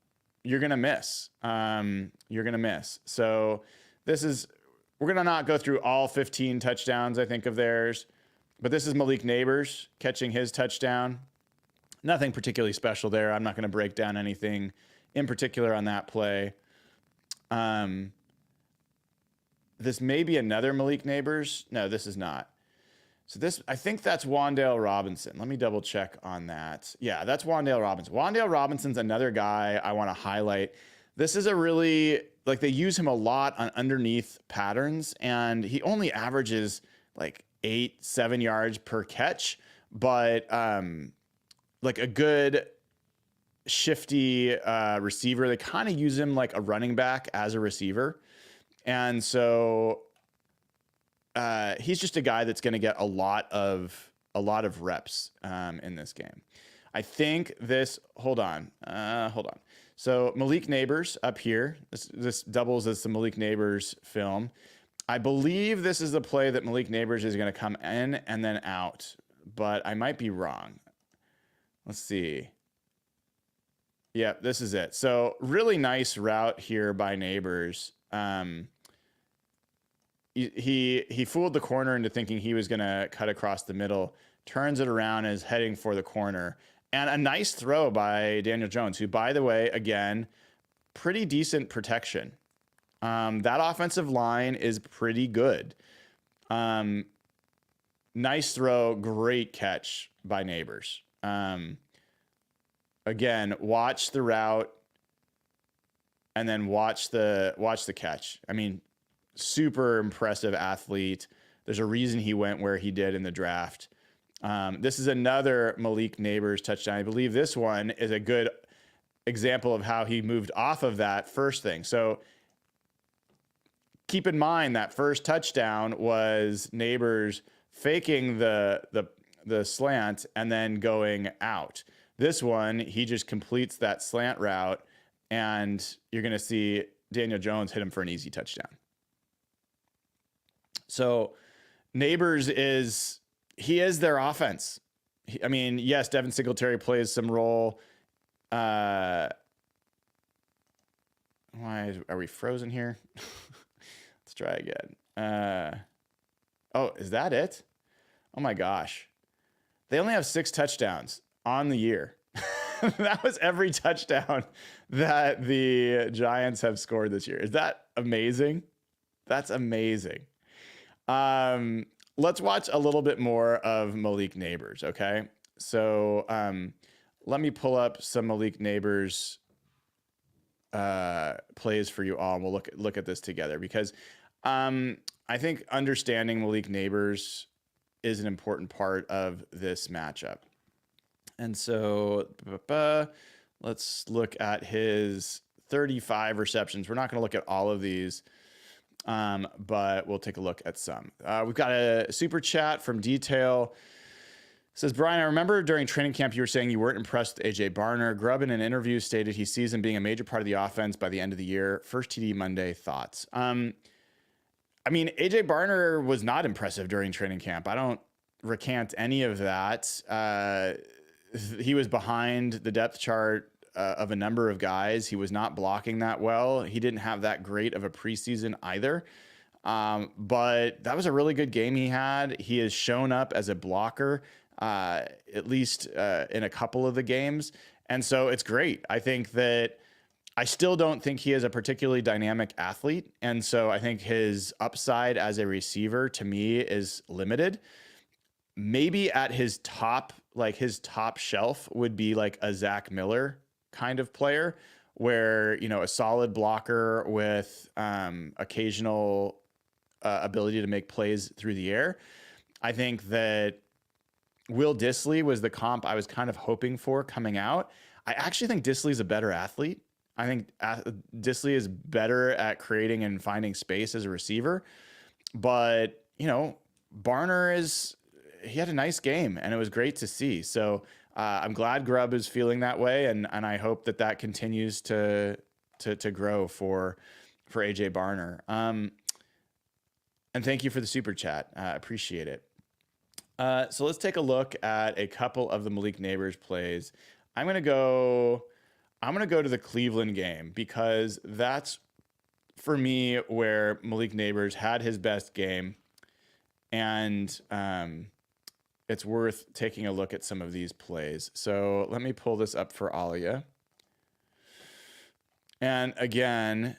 you're going to miss. So we're going to not go through all 15 touchdowns, I think, of theirs, but this is Malik Nabers catching his touchdown. Nothing particularly special there. I'm not going to break down anything in particular on that play. This may be another Malik Nabers. No, this is not. So I think that's Wan'Dale Robinson. Let me double check on that. Yeah, that's Wan'Dale Robinson. Wan'Dale Robinson's another guy I want to highlight. This is a really, they use him a lot on underneath patterns, and he only averages 8-7 yards per catch, but a good shifty receiver. They kind of use him like a running back as a receiver. And so he's just a guy that's going to get a lot of reps in this game. I think hold on. So Malik Nabers up here, this doubles as the Malik Nabers film. I believe this is the play that Malik Nabers is going to come in and then out, but I might be wrong. Let's see. Yeah, this is it. So really nice route here by Nabers. He fooled the corner into thinking he was going to cut across the middle, turns it around and is heading for the corner. And a nice throw by Daniel Jones, who, by the way, again, pretty decent protection. That offensive line is pretty good. Nice throw, great catch by Nabers. Again, watch the route and then watch the catch. I mean, super impressive athlete. There's a reason he went where he did in the draft. This is another Malik Nabers touchdown. I believe this one is a good example of how he moved off of that first thing. So keep in mind that first touchdown was Nabers faking the slant and then going out. This one, he just completes that slant route, and you're going to see Daniel Jones hit him for an easy touchdown. So Nabers is their offense. Yes, Devin Singletary plays some role. Why are we frozen here? Let's try again. Oh, is that it? Oh my gosh. They only have 6 touchdowns on the year. That was every touchdown that the Giants have scored this year. Is that amazing? That's amazing. Let's watch a little bit more of Malik Nabers, okay? So let me pull up some Malik Nabers plays for you all, and we'll look at this together, because I think understanding Malik Nabers is an important part of this matchup. And so let's look at his 35 receptions. We're not going to look at all of these, but we'll take a look at some. We've got a super chat from Detail. It says, Brian, I remember during training camp you were saying you weren't impressed with A.J. Barner. Grubb in an interview stated he sees him being a major part of the offense by the end of the year. First TD Monday, thoughts? A.J. Barner was not impressive during training camp. I don't recant any of that. He was behind the depth chart of a number of guys. He was not blocking that well. He didn't have that great of a preseason either. But that was a really good game he had. He has shown up as a blocker, at least in a couple of the games. And so it's great. I think that I still don't think he is a particularly dynamic athlete. And so I think his upside as a receiver to me is limited. Maybe at his top shelf would be like a Zach Miller kind of player where, a solid blocker with occasional ability to make plays through the air. I think that Will Dissly was the comp I was kind of hoping for coming out. I actually think Disley's a better athlete. I think Dissly is better at creating and finding space as a receiver. But, Barner he had a nice game, and it was great to see. So I'm glad Grubb is feeling that way, and I hope that continues to grow for AJ Barner. And thank you for the super chat. I appreciate it. So let's take a look at a couple of the Malik Nabers plays. I'm gonna go to the Cleveland game because that's, for me, where Malik Nabers had his best game, and it's worth taking a look at some of these plays. So let me pull this up for Alia. And again,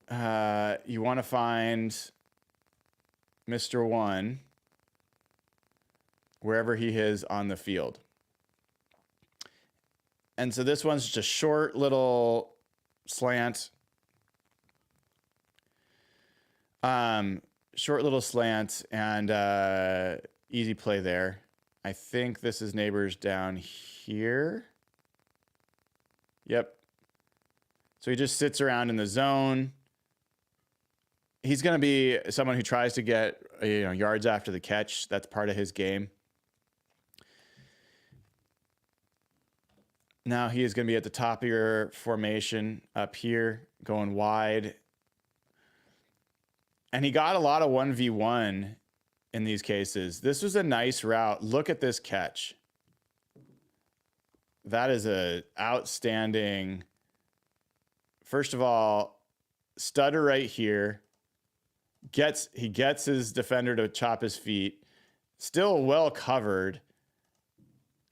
you want to find Mr. One wherever he is on the field. And so this one's just a short little slant. Short little slant and easy play there. I think this is Nabers down here. Yep. So he just sits around in the zone. He's going to be someone who tries to get yards after the catch. That's part of his game. Now he is going to be at the top of your formation up here, going wide. And he got a lot of 1v1 in these cases. This was a nice route. Look at this catch. That is a outstanding, first of all, stutter right here. He gets his defender to chop his feet. Still well covered.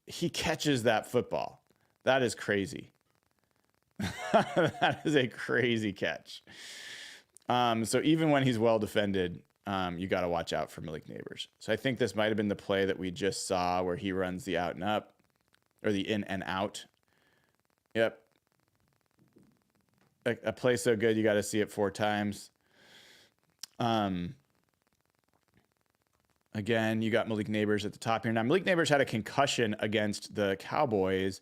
He catches that football. That is crazy. That is a crazy catch. So even when he's well defended, you got to watch out for Malik Nabers. So I think this might have been the play that we just saw where he runs the out and up, or the in and out. Yep. A play so good, you got to see it 4 times. Again, you got Malik Nabers at the top here. Now, Malik Nabers had a concussion against the Cowboys.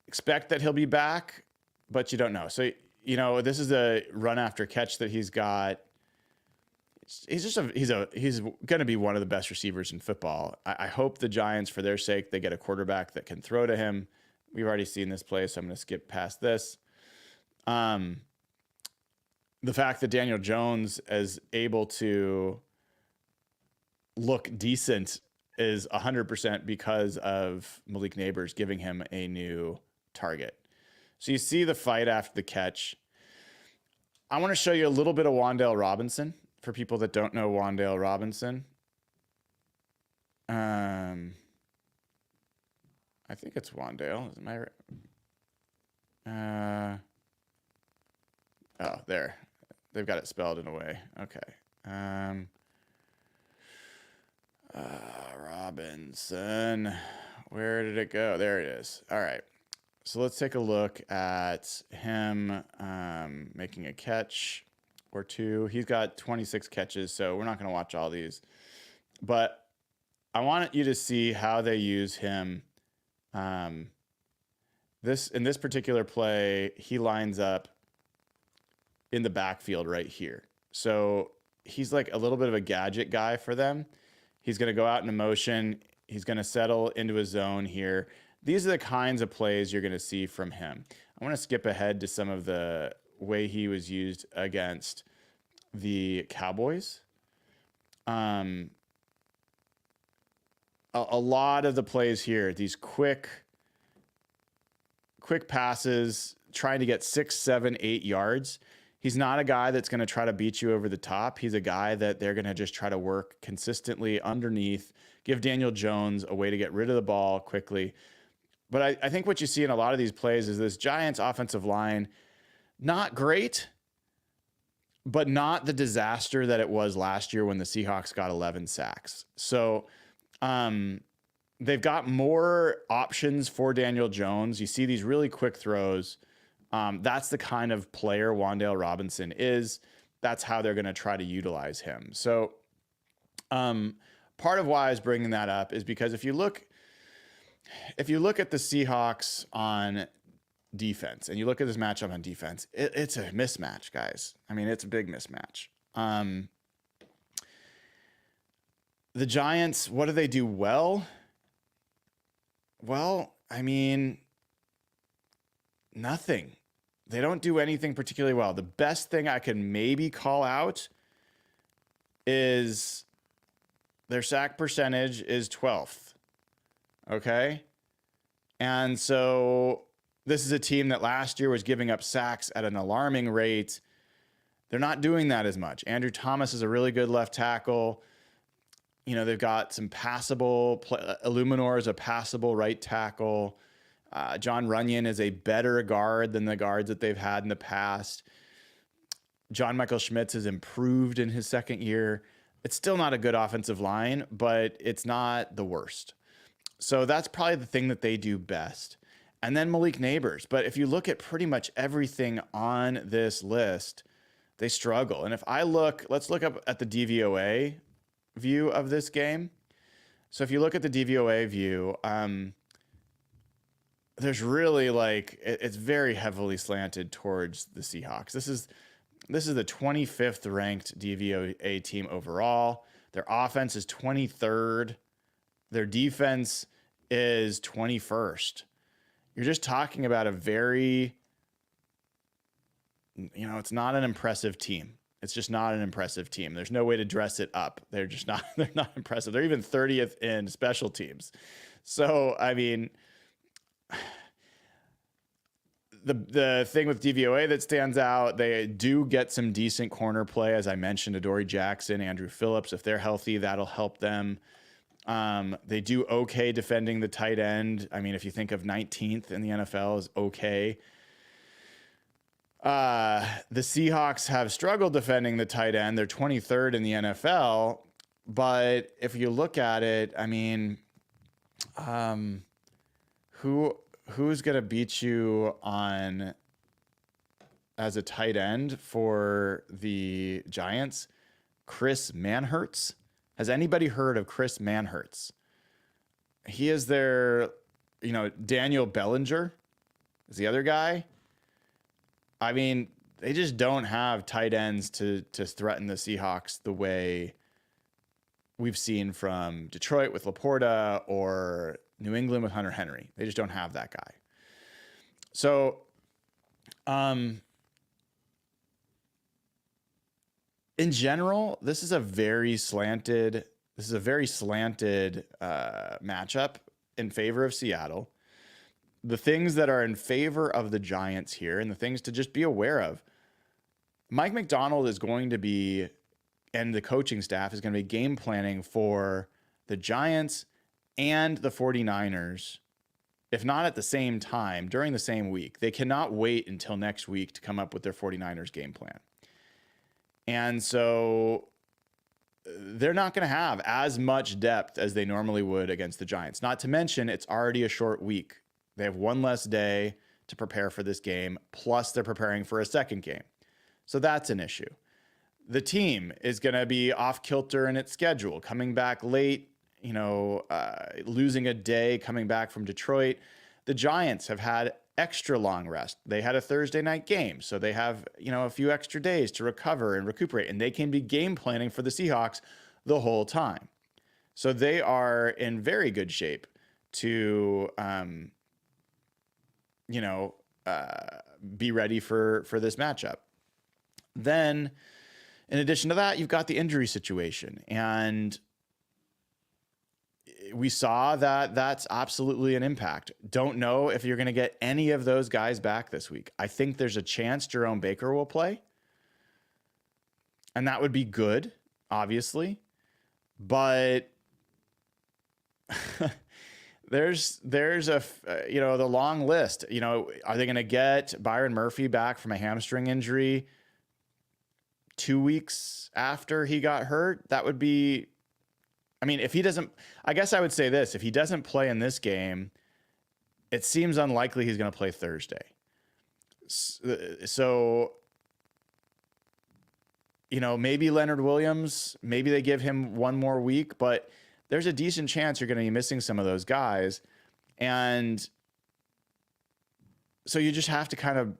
Expect that he'll be back, but you don't know. So, this is a run after catch that he's got. He's going to be one of the best receivers in football. I hope the Giants, for their sake, they get a quarterback that can throw to him. We've already seen this play, so I'm going to skip past this. The fact that Daniel Jones is able to look decent is 100% because of Malik Nabers giving him a new target. So you see the fight after the catch. I want to show you a little bit of Wan'Dale Robinson for people that don't know Wan'Dale Robinson. I think it's Wan'Dale. Am I right? Oh, there. They've got it spelled in a way. Okay. Robinson. Where did it go? There it is. All right. So let's take a look at him making a catch or two. He's got 26 catches, so we're not going to watch all these. But I want you to see how they use him. In this particular play, he lines up in the backfield right here. So he's like a little bit of a gadget guy for them. He's going to go out in a motion. He's going to settle into a zone here. These are the kinds of plays you're going to see from him. I want to skip ahead to some of the way he was used against the Cowboys. A lot of the plays here, these quick passes, trying to get 6, 7, 8 yards. He's not a guy that's going to try to beat you over the top. He's a guy that they're going to just try to work consistently underneath, give Daniel Jones a way to get rid of the ball quickly. But I think what you see in a lot of these plays is this Giants offensive line, not great, but not the disaster that it was last year when the Seahawks got 11 sacks. So they've got more options for Daniel Jones. You see these really quick throws. That's the kind of player Wan'Dale Robinson is. That's how they're going to try to utilize him. So part of why I was bringing that up is because if you look at the Seahawks on defense and you look at this matchup on defense, it's a mismatch, guys. I mean, it's a big mismatch. The Giants, what do they do well? Well, I mean, nothing. They don't do anything particularly well. The best thing I can maybe call out is their sack percentage is 12th. Okay? And so this is a team that last year was giving up sacks at an alarming rate. They're not doing that as much. Andrew Thomas is a really good left tackle. You know, they've got some passable, Illuminor is a passable right tackle. John Runyon is a better guard than the guards that they've had in the past. John Michael Schmitz has improved in his second year. It's still not a good offensive line, but it's not the worst. So that's probably the thing that they do best. And then Malik Nabers. But if you look at pretty much everything on this list, they struggle. And if I look, let's look up at the DVOA view of this game. So if you look at the DVOA view, there's really like, it's very heavily slanted towards the Seahawks. This is the 25th ranked DVOA team overall. Their offense is 23rd. Their defense is 21st. You're just talking about a very, you know, it's not an impressive team. It's just not an impressive team. There's no way to dress it up. They're just not, they're not impressive. They're even 30th in special teams. So, I mean, the thing with DVOA that stands out, they do get some decent corner play. As I mentioned, Adoree Jackson, Andrew Phillips, if they're healthy, that'll help them. They do okay defending the tight end. I mean, if you think of 19th in the NFL is okay. The Seahawks have struggled defending the tight end. They're 23rd in the NFL. But if you look at it, I mean, who's going to beat you on as a tight end for the Giants? Chris Manhertz. Has anybody heard of Chris Manhertz? He is their, Daniel Bellinger is the other guy. I mean, they just don't have tight ends to threaten the Seahawks the way we've seen from Detroit with Laporta or New England with Hunter Henry. They just don't have that guy. So, in general, this is a very slanted matchup in favor of Seattle. The things that are in favor of the Giants here and the things to just be aware of, Mike Macdonald is going to be, and the coaching staff is going to be game planning for the Giants and the 49ers, if not at the same time, during the same week. They cannot wait until next week to come up with their 49ers game plan. And so they're not going to have as much depth as they normally would against the Giants. Not to mention, it's already a short week. They have one less day to prepare for this game, plus they're preparing for a second game. So that's an issue. The team is going to be off kilter in its schedule, coming back late, losing a day, coming back from Detroit. The Giants have had extra long rest. They had a Thursday night game, so they have, a few extra days to recover and recuperate, and they can be game planning for the Seahawks the whole time. So they are in very good shape to, be ready for this matchup. Then, in addition to that, you've got the injury situation, and we saw that that's absolutely an impact. Don't know if you're going to get any of those guys back this week. I think there's a chance Jerome Baker will play, and that would be good, obviously, but there's the long list. Are they going to get Byron Murphy back from a hamstring injury 2 weeks after he got hurt? That would be I mean, if he doesn't, I guess I would say this: if he doesn't play in this game, it seems unlikely he's going to play Thursday. So, you know, maybe Leonard Williams, maybe they give him one more week, but there's a decent chance you're going to be missing some of those guys. And so you just have to kind of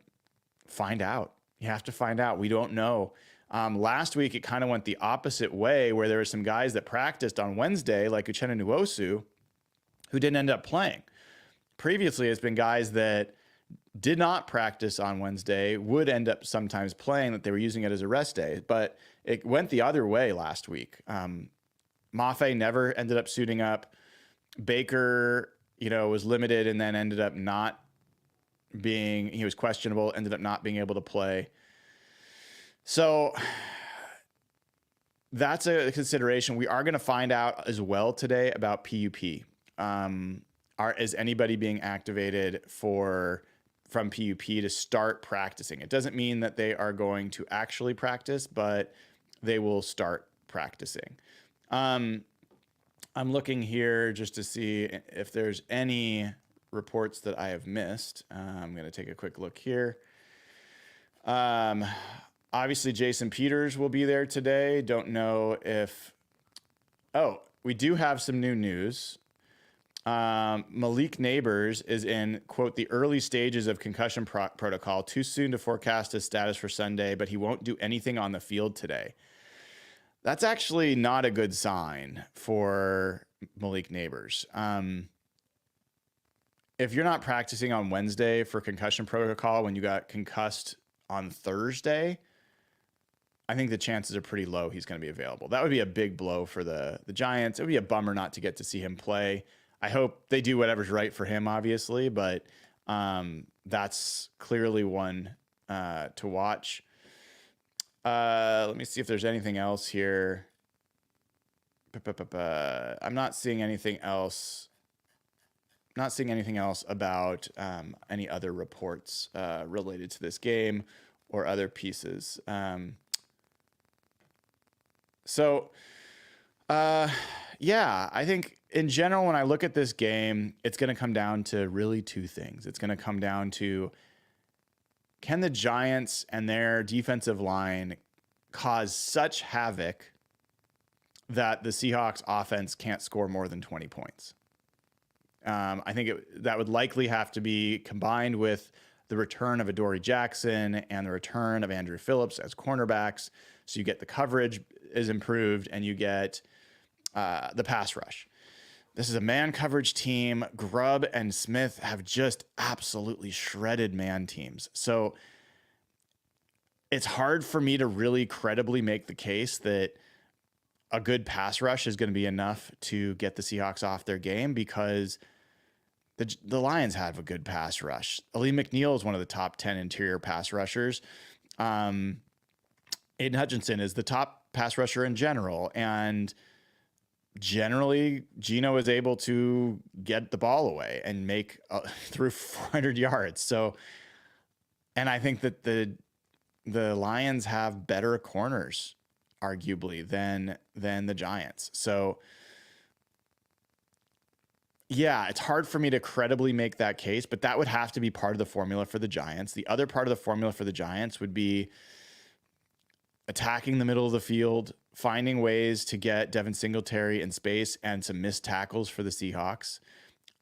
find out. You have to find out. We don't know. Last week, it kind of went the opposite way, where there were some guys that practiced on Wednesday, like Uchenna Nwosu, who didn't end up playing. Previously, it's been guys that did not practice on Wednesday, would end up sometimes playing, that they were using it as a rest day. But it went the other way last week. Mafe never ended up suiting up. Baker, you know, was limited and then ended up not being, he was questionable, ended up not being able to play. So that's a consideration. We are going to find out as well today about PUP. Is anybody being activated from PUP to start practicing? It doesn't mean that they are going to actually practice, but they will start practicing. I'm looking here just to see if there's any reports that I have missed. I'm going to take a quick look here. Obviously, Jason Peters will be there today. Don't know if... Oh, we do have some new news. Malik Nabers is in, quote, the early stages of concussion protocol. Too soon to forecast his status for Sunday, but he won't do anything on the field today. That's actually not a good sign for Malik Nabers. If you're not practicing on Wednesday for concussion protocol when you got concussed on Thursday, I think the chances are pretty low he's going to be available. That would be a big blow for the Giants. It would be a bummer not to get to see him play. I hope they do whatever's right for him, obviously, but that's clearly one to watch. Let me see if there's anything else here. I'm not seeing anything else. Not seeing anything else about any other reports related to this game or other pieces. Yeah, I think in general, when I look at this game, it's going to come down to really two things. It's going to come down to, can the Giants and their defensive line cause such havoc that the Seahawks offense can't score more than 20 points? I think that would likely have to be combined with the return of Adoree Jackson and the return of Andrew Phillips as cornerbacks. So you get the coverage is improved and you get the pass rush. This is a man coverage team. Grubb and Smith have just absolutely shredded man teams. So it's hard for me to really credibly make the case that a good pass rush is going to be enough to get the Seahawks off their game, because the Lions have a good pass rush. Aleem McNeil is one of the top 10 interior pass rushers. Aiden Hutchinson is the top pass rusher in general. And generally, Geno is able to get the ball away and make through 400 yards. So, and I think that the Lions have better corners, arguably, than the Giants. So, yeah, it's hard for me to credibly make that case, but that would have to be part of the formula for the Giants. The other part of the formula for the Giants would be attacking the middle of the field, finding ways to get Devin Singletary in space and some missed tackles for the Seahawks.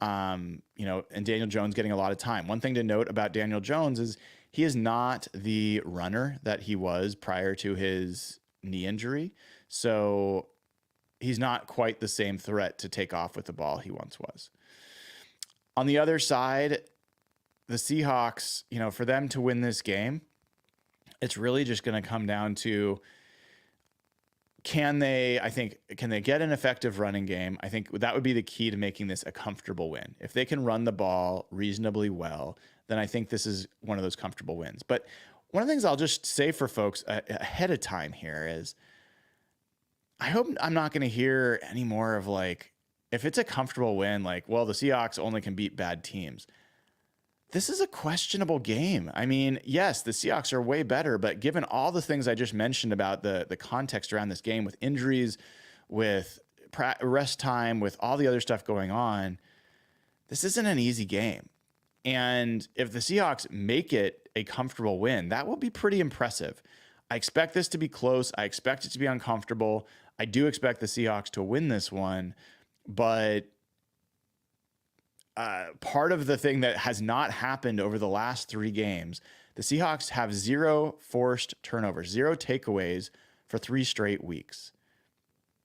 And Daniel Jones getting a lot of time. One thing to note about Daniel Jones is he is not the runner that he was prior to his knee injury. So he's not quite the same threat to take off with the ball he once was. On the other side, the Seahawks, for them to win this game, it's really just going to come down to, can they get an effective running game? I think that would be the key to making this a comfortable win. If they can run the ball reasonably well, then I think this is one of those comfortable wins. But one of the things I'll just say for folks ahead of time here is, I hope I'm not going to hear any more of if it's a comfortable win, the Seahawks only can beat bad teams. This is a questionable game. I mean, yes, the Seahawks are way better, but given all the things I just mentioned about the context around this game, with injuries, with rest time, with all the other stuff going on, this isn't an easy game. And if the Seahawks make it a comfortable win, that will be pretty impressive. I expect this to be close. I expect it to be uncomfortable. I do expect the Seahawks to win this one, but part of the thing that has not happened over the last 3 games, the Seahawks have 0 forced turnovers, 0 takeaways for 3 straight weeks.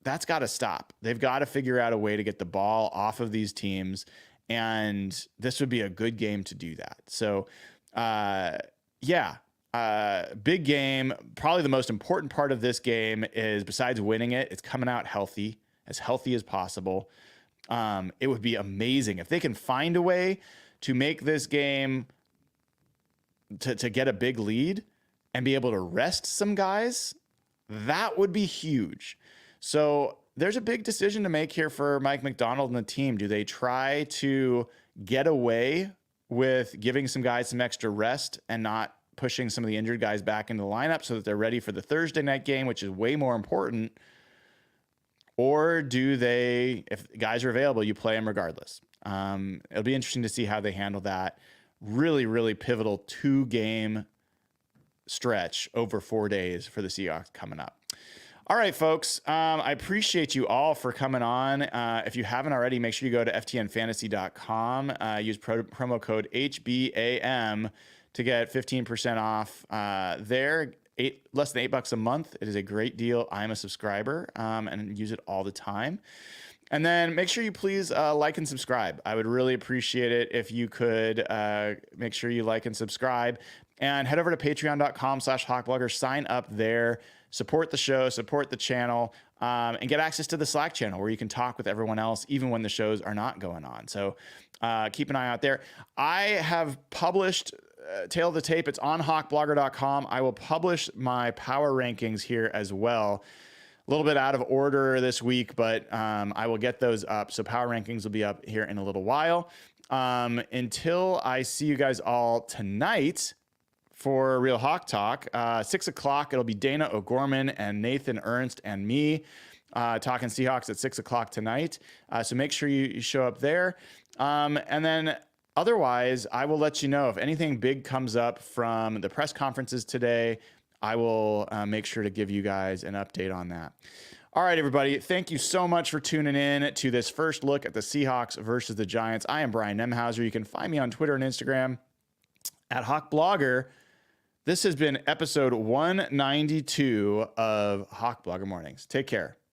That's got to stop. They've got to figure out a way to get the ball off of these teams, and this would be a good game to do that. So, big game. Probably the most important part of this game is, besides winning it, it's coming out healthy as possible. It would be amazing if they can find a way to make this game to get a big lead and be able to rest some guys. That would be huge. So there's a big decision to make here for Mike Macdonald and the team. Do they try to get away with giving some guys some extra rest and not pushing some of the injured guys back into the lineup so that they're ready for the Thursday night game, which is way more important? Or do they, if guys are available, you play them regardless? It'll be interesting to see how they handle that really, really pivotal 2-game stretch over 4 days for the Seahawks coming up. All right, folks, I appreciate you all for coming on. If you haven't already, make sure you go to ftnfantasy.com, use promo code HBAM to get 15% off there. Less than $8 a month. It is a great deal. I'm a subscriber and use it all the time. And then make sure you please like and subscribe. I would really appreciate it if you could make sure you like and subscribe, and head over to patreon.com/hawkblogger, sign up there, support the show, support the channel, and get access to the Slack channel where you can talk with everyone else, even when the shows are not going on. So keep an eye out there. I have published Tail of the Tape. It's on hawkblogger.com. I will publish my power rankings here as well. A little bit out of order this week, but I will get those up. So power rankings will be up here in a little while. Until I see you guys all tonight for Real Hawk Talk, 6 o'clock, it'll be Dana O'Gorman and Nathan Ernst and me talking Seahawks at 6 o'clock tonight. So make sure you show up there. And then otherwise, I will let you know if anything big comes up from the press conferences today. I will make sure to give you guys an update on that. All right, everybody. Thank you so much for tuning in to this first look at the Seahawks versus the Giants. I am Brian Nemhauser. You can find me on Twitter and Instagram at HawkBlogger. This has been episode 192 of Hawk Blogger Mornings. Take care.